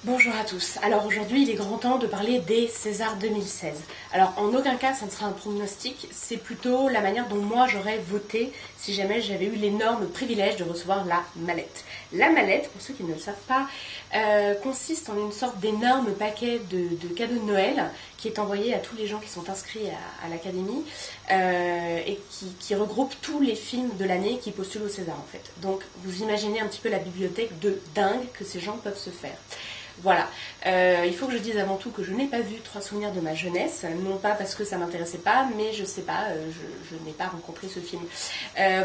Bonjour à tous. Alors aujourd'hui, il est grand temps de parler des Césars 2016. Alors en aucun cas, ça ne sera un pronostic, c'est plutôt la manière dont moi j'aurais voté si jamais j'avais eu l'énorme privilège de recevoir la mallette. La mallette, pour ceux qui ne le savent pas, consiste en une sorte d'énorme paquet de cadeaux de Noël qui est envoyé à tous les gens qui sont inscrits à l'Académie et qui regroupe tous les films de l'année qui postulent au César en fait. Donc vous imaginez un petit peu la bibliothèque de dingue que ces gens peuvent se faire. Voilà, il faut que je dise avant tout que je n'ai pas vu Trois souvenirs de ma jeunesse, non pas parce que ça m'intéressait pas, mais je sais pas, je n'ai pas rencontré ce film.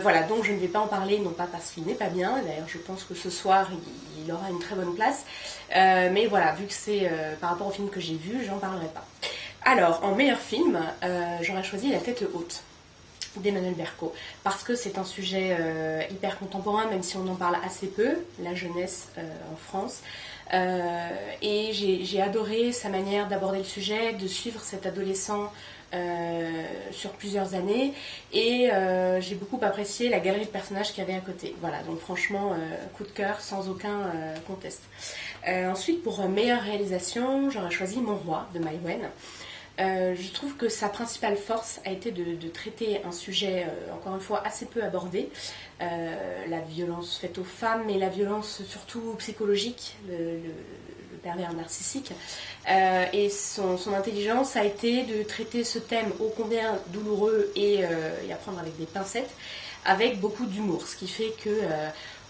Voilà, donc je ne vais pas en parler, non pas parce qu'il n'est pas bien, d'ailleurs je pense que ce soir il aura une très bonne place, mais voilà, vu que c'est par rapport au film que j'ai vu, j'en parlerai pas. Alors, en meilleur film, j'aurais choisi La tête haute d'Emmanuel Berco, parce que c'est un sujet hyper contemporain, même si on en parle assez peu, la jeunesse en France. Et j'ai adoré sa manière d'aborder le sujet, de suivre cet adolescent sur plusieurs années, et j'ai beaucoup apprécié la galerie de personnages qu'il y avait à côté. Voilà, donc franchement, coup de cœur sans aucun conteste. Ensuite, pour meilleure réalisation, j'aurais choisi Mon Roi de Mai Wen. Je trouve que sa principale force a été de traiter un sujet, encore une fois, assez peu abordé, la violence faite aux femmes, mais la violence surtout psychologique, le pervers narcissique. Et son intelligence a été de traiter ce thème ô combien douloureux et à prendre avec des pincettes, avec beaucoup d'humour, ce qui fait que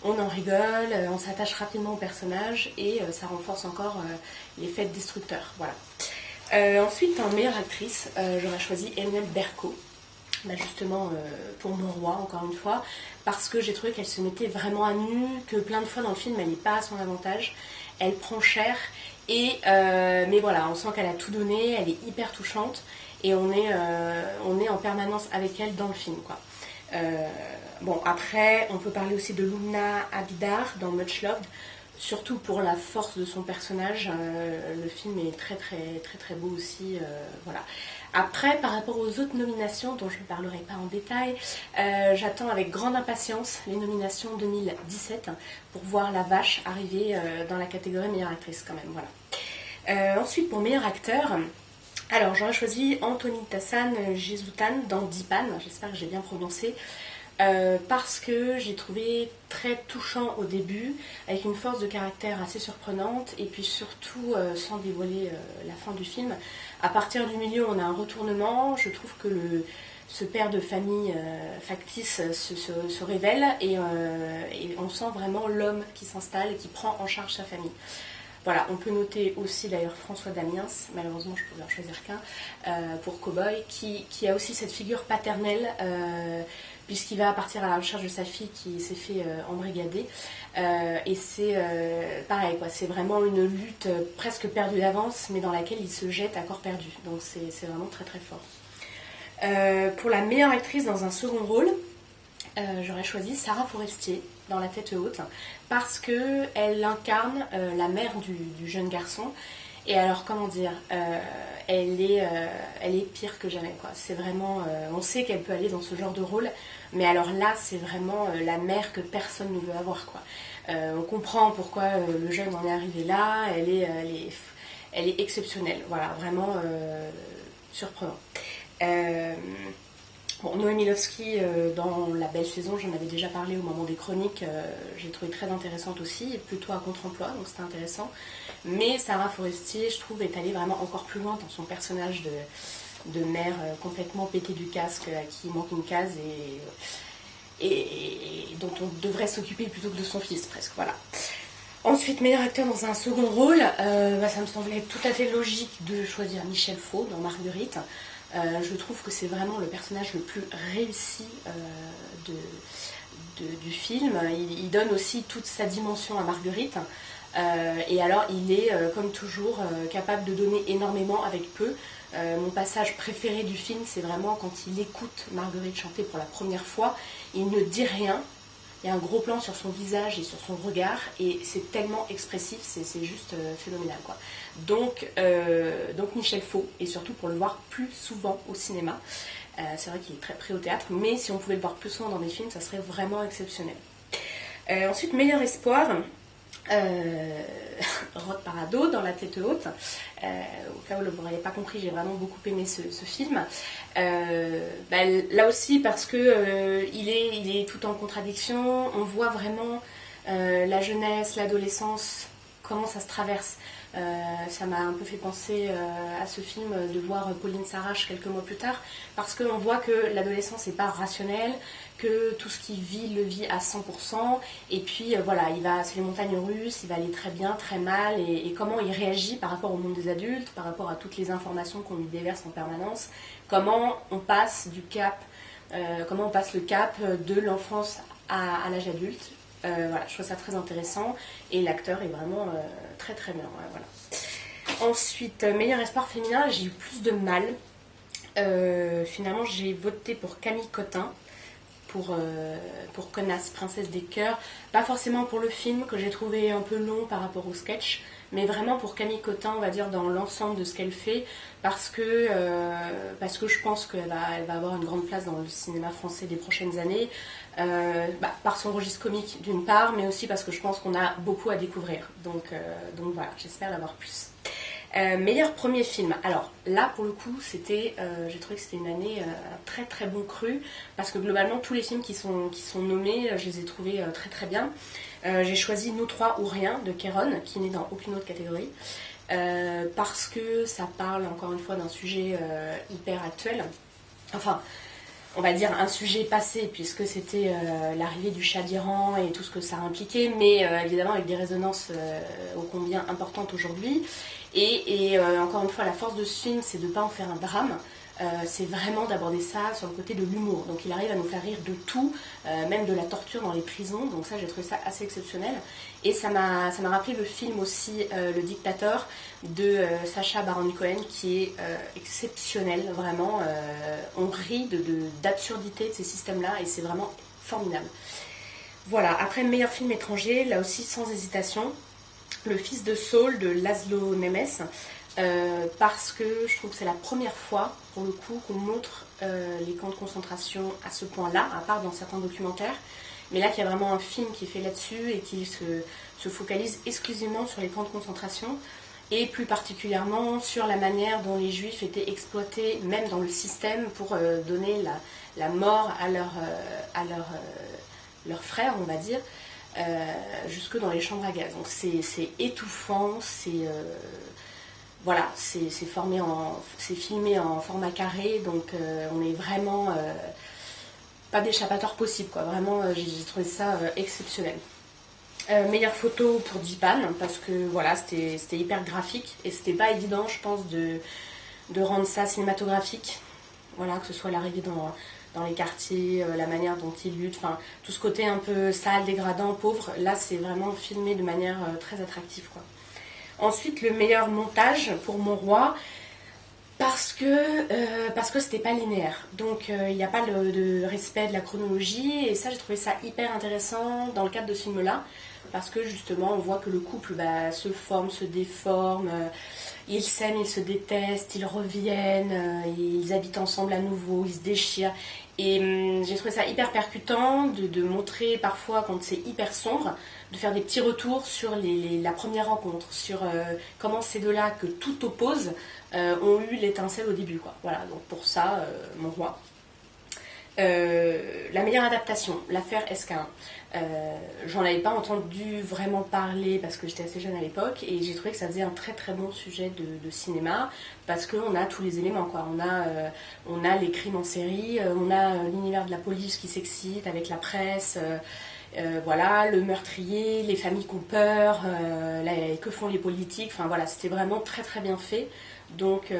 on en rigole, on s'attache rapidement au personnage et ça renforce encore l'effet destructeur. Voilà. Ensuite, en meilleure actrice, j'aurais choisi Emmanuelle Berco, bah justement pour Mon Roi, encore une fois, parce que j'ai trouvé qu'elle se mettait vraiment à nu, que plein de fois dans le film, elle n'est pas à son avantage, elle prend cher, et, mais voilà, on sent qu'elle a tout donné, elle est hyper touchante, et on est en permanence avec elle dans le film, quoi. Bon, après, on peut parler aussi de Lumna Abidar dans Much Loved, surtout pour la force de son personnage. Le film est très très très très beau aussi. Voilà. Après, par rapport aux autres nominations, dont je ne parlerai pas en détail, j'attends avec grande impatience les nominations 2017 pour voir La Vache arriver dans la catégorie meilleure actrice quand même. Voilà. Ensuite, pour meilleur acteur, alors j'aurais choisi Anthony Tassan Jesutan dans Dipan, j'espère que j'ai bien prononcé. Parce que j'ai trouvé très touchant au début, avec une force de caractère assez surprenante, et puis surtout, sans dévoiler la fin du film, à partir du milieu on a un retournement, je trouve que ce père de famille factice se révèle, et on sent vraiment l'homme qui s'installe et qui prend en charge sa famille. Voilà, on peut noter aussi d'ailleurs François Damiens, malheureusement je ne pouvais en choisir qu'un, pour Cowboy, qui a aussi cette figure paternelle, puisqu'il va partir à la recherche de sa fille qui s'est fait embrigader. Et c'est pareil, quoi, c'est vraiment une lutte presque perdue d'avance, mais dans laquelle il se jette à corps perdu. Donc c'est vraiment très très fort. Pour la meilleure actrice dans un second rôle, j'aurais choisi Sarah Forestier dans La tête haute, parce qu'elle incarne la mère du jeune garçon. Et alors, comment dire, elle est pire que jamais, quoi. C'est vraiment, on sait qu'elle peut aller dans ce genre de rôle, mais alors là, c'est vraiment la mère que personne ne veut avoir, quoi. On comprend pourquoi le jeune en est arrivé là. Elle est exceptionnelle, voilà, vraiment surprenant. Bon, Noémie Lovski dans La Belle Saison, j'en avais déjà parlé au moment des chroniques, j'ai trouvé très intéressante aussi, et plutôt à contre-emploi, donc c'était intéressant. Mais Sarah Forestier, je trouve, est allée vraiment encore plus loin dans son personnage de mère complètement pétée du casque, à qui manque une case et dont on devrait s'occuper plutôt que de son fils, presque. Voilà. Ensuite, meilleur acteur dans un second rôle, ça me semblait tout à fait logique de choisir Michel Faux dans Marguerite. Je trouve que c'est vraiment le personnage le plus réussi du film. Il donne aussi toute sa dimension à Marguerite. Et alors, il est, comme toujours, capable de donner énormément avec peu. Mon passage préféré du film, c'est vraiment quand il écoute Marguerite chanter pour la première fois. Il ne dit rien. Il y a un gros plan sur son visage et sur son regard, et c'est tellement expressif, c'est juste phénoménal, quoi. Donc Michel Faux, et surtout pour le voir plus souvent au cinéma. C'est vrai qu'il est très prêt au théâtre, mais si on pouvait le voir plus souvent dans des films, ça serait vraiment exceptionnel. Ensuite, meilleur espoir, Rod ado dans La tête haute. Au cas où vous n'auriez pas compris, j'ai vraiment beaucoup aimé ce film. Là aussi parce que il est tout en contradiction. On voit vraiment la jeunesse, l'adolescence, comment ça se traverse. Ça m'a un peu fait penser à ce film de voir Pauline s'arrache quelques mois plus tard, parce qu'on voit que l'adolescence n'est pas rationnelle, que tout ce qu'il vit le vit à 100%, et puis voilà, c'est les montagnes russes, il va aller très bien, très mal, et comment il réagit par rapport au monde des adultes, par rapport à toutes les informations qu'on lui déverse en permanence, comment on passe le cap de l'enfance à l'âge adulte. Voilà, je trouve ça très intéressant et l'acteur est vraiment très très bien. Ouais, voilà. Ensuite, meilleur espoir féminin, j'ai eu plus de mal. Finalement, j'ai voté pour Camille Cotin pour Connasse, Princesse des Cœurs. Pas forcément pour le film que j'ai trouvé un peu long par rapport au sketch, mais vraiment pour Camille Cotin, on va dire, dans l'ensemble de ce qu'elle fait, parce que je pense qu'elle va avoir une grande place dans le cinéma français des prochaines années, par son registre comique d'une part, mais aussi parce que je pense qu'on a beaucoup à découvrir. Donc voilà, j'espère l'avoir plus. Meilleur premier film. Alors là, pour le coup, j'ai trouvé que c'était une année très très bon cru, parce que globalement, tous les films qui sont nommés, je les ai trouvés très très bien. J'ai choisi Nous trois ou rien de Kéron, qui n'est dans aucune autre catégorie, parce que ça parle encore une fois d'un sujet hyper actuel. Enfin, on va dire un sujet passé, puisque c'était l'arrivée du Shah d'Iran et tout ce que ça impliquait, mais évidemment avec des résonances ô combien importantes aujourd'hui. Et encore une fois, la force de ce film, c'est de ne pas en faire un drame. C'est vraiment d'aborder ça sur le côté de l'humour. Donc il arrive à nous faire rire de tout, même de la torture dans les prisons. Donc ça, j'ai trouvé ça assez exceptionnel. Et ça m'a rappelé le film aussi, Le Dictateur, de Sacha Baron Cohen, qui est exceptionnel, vraiment. On rit d'absurdité de ces systèmes-là, et c'est vraiment formidable. Voilà, après meilleur film étranger, là aussi sans hésitation, Le Fils de Saul de Laszlo Nemes, parce que je trouve que c'est la première fois, pour le coup, qu'on montre les camps de concentration à ce point-là, à part dans certains documentaires. Mais là, qu'il y a vraiment un film qui est fait là-dessus et qui se focalise exclusivement sur les camps de concentration, et plus particulièrement sur la manière dont les juifs étaient exploités, même dans le système, pour donner la mort à leurs frères, on va dire, jusque dans les chambres à gaz. Donc c'est étouffant, voilà, c'est filmé en format carré, donc on est vraiment pas d'échappatoire possible, quoi. Vraiment, j'ai trouvé ça exceptionnel. Meilleure photo pour Dipan, parce que voilà, c'était hyper graphique et c'était pas évident, je pense, de rendre ça cinématographique. Voilà, que ce soit l'arrivée dans les quartiers, la manière dont ils luttent, enfin tout ce côté un peu sale, dégradant, pauvre. Là, c'est vraiment filmé de manière très attractive, quoi. Ensuite, le meilleur montage pour Mon Roi, parce que c'était pas linéaire. Donc il n'y a pas de respect de la chronologie, et ça, j'ai trouvé ça hyper intéressant dans le cadre de ce film-là, parce que justement, on voit que le couple se forme, se déforme, ils s'aiment, ils se détestent, ils reviennent, ils habitent ensemble à nouveau, ils se déchirent. Et j'ai trouvé ça hyper percutant de montrer parfois, quand c'est hyper sombre, de faire des petits retours sur la première rencontre, sur comment ces deux-là, que tout oppose, ont eu l'étincelle au début, quoi. Voilà, donc pour ça, Mon Roi. La meilleure adaptation, L'Affaire Esquin. J'en avais pas entendu vraiment parler parce que j'étais assez jeune à l'époque, et j'ai trouvé que ça faisait un très très bon sujet de cinéma, parce qu'on a tous les éléments, quoi. On a les crimes en série, on a l'univers de la police qui s'excite avec la presse, voilà, le meurtrier, les familles qui ont peur, que font les politiques, enfin voilà, c'était vraiment très très bien fait, donc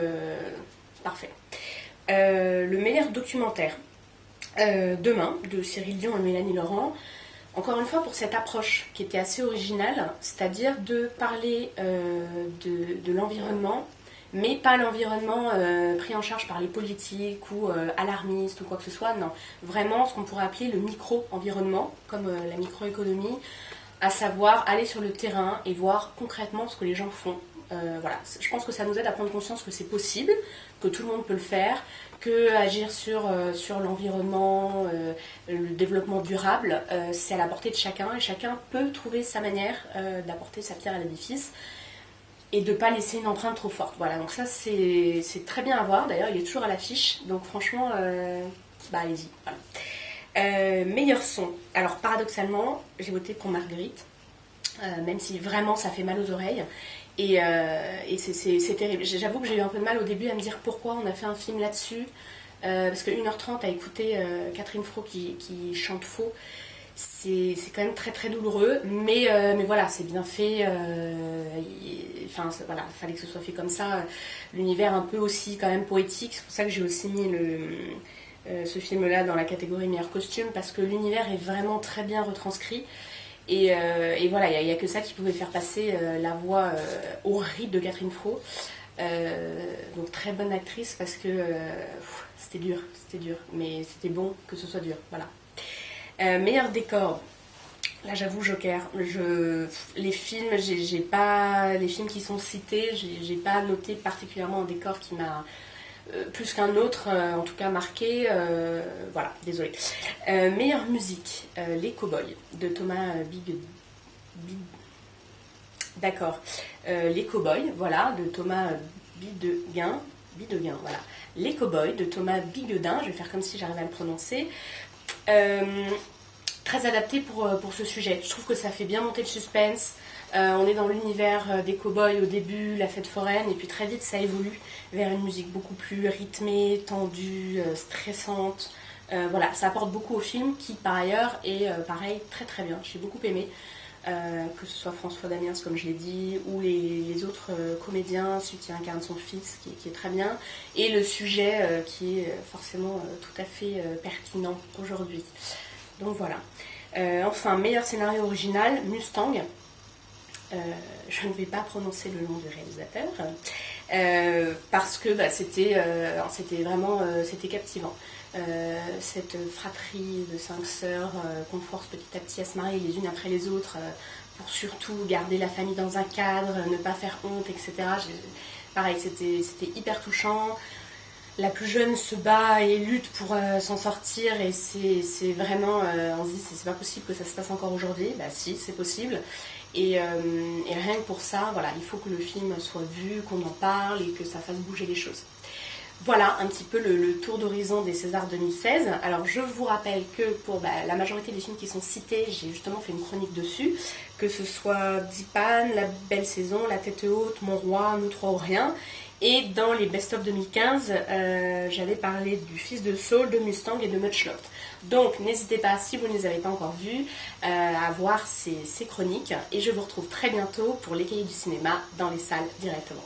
parfait. Le meilleur documentaire, Demain, de Cyril Dion et Mélanie Laurent. Encore une fois, pour cette approche qui était assez originale, c'est-à-dire de parler de l'environnement, mais pas l'environnement pris en charge par les politiques ou alarmistes ou quoi que ce soit, non. Vraiment ce qu'on pourrait appeler le micro-environnement, comme la microéconomie, à savoir aller sur le terrain et voir concrètement ce que les gens font. Voilà, je pense que ça nous aide à prendre conscience que c'est possible, que tout le monde peut le faire, que agir sur l'environnement, le développement durable, c'est à la portée de chacun, et chacun peut trouver sa manière d'apporter sa pierre à l'édifice. et de ne pas laisser une empreinte trop forte. Voilà, donc ça c'est très bien à voir. D'ailleurs, il est toujours à l'affiche, donc franchement, bah allez-y. Voilà. Meilleur son. Alors paradoxalement, j'ai voté pour Marguerite, même si vraiment ça fait mal aux oreilles. Et c'est terrible. J'avoue que j'ai eu un peu de mal au début à me dire pourquoi on a fait un film là-dessus. Parce que 1h30 à écouter Catherine Fro qui chante faux, c'est quand même très très douloureux. Mais voilà, c'est bien fait. Enfin, voilà, il fallait que ce soit fait comme ça. L'univers un peu aussi quand même poétique. C'est pour ça que j'ai aussi mis ce film-là dans la catégorie meilleur costume, parce que l'univers est vraiment très bien retranscrit. Et voilà, il n'y a que ça qui pouvait faire passer la voix horrible de Catherine Fro. Donc très bonne actrice, parce que c'était dur, mais c'était bon que ce soit dur. Voilà. Meilleur décor. Là, j'avoue, Joker. Les films, j'ai pas les films qui sont cités, j'ai pas noté particulièrement un décor qui m'a plus qu'un autre, en tout cas marqué. Voilà, désolé. Meilleure musique, Les Cowboys de Thomas D'accord. Les Cowboys, voilà, de Thomas Bideguin. Bideguin, voilà. Les Cowboys de Thomas Biguedin, je vais faire comme si j'arrivais à le prononcer. Très adapté pour ce sujet. Je trouve que ça fait bien monter le suspense. On est dans l'univers des cow-boys au début, la fête foraine, et puis très vite ça évolue vers une musique beaucoup plus rythmée, tendue, stressante. Voilà, ça apporte beaucoup au film qui par ailleurs est pareil très très bien. J'ai beaucoup aimé, que ce soit François Damiens comme je l'ai dit, ou les autres comédiens, celui qui incarne son fils qui est très bien, et le sujet qui est forcément tout à fait pertinent aujourd'hui. Donc voilà. Enfin, meilleur scénario original, Mustang. Je ne vais pas prononcer le nom du réalisateur parce que c'était vraiment c'était captivant. Cette fratrie de 5 sœurs qu'on force petit à petit à se marier les unes après les autres pour surtout garder la famille dans un cadre, ne pas faire honte, etc. Pareil, c'était hyper touchant. La plus jeune se bat et lutte pour s'en sortir, et c'est vraiment, on se dit c'est pas possible que ça se passe encore aujourd'hui. Bah si, c'est possible. Et rien que pour ça, voilà, il faut que le film soit vu, qu'on en parle et que ça fasse bouger les choses. Voilà un petit peu le tour d'horizon des Césars 2016. Alors je vous rappelle que pour la majorité des films qui sont cités, j'ai justement fait une chronique dessus, que ce soit Dipan, La Belle Saison, La Tête Haute, Mon Roi, Nous Trois ou Rien. Et dans les best-of 2015, j'avais parlé du Fils de Saul, de Mustang et de Much Loved. Donc n'hésitez pas, si vous ne les avez pas encore vus, à voir ces chroniques. Et je vous retrouve très bientôt pour les cahiers du cinéma dans les salles directement.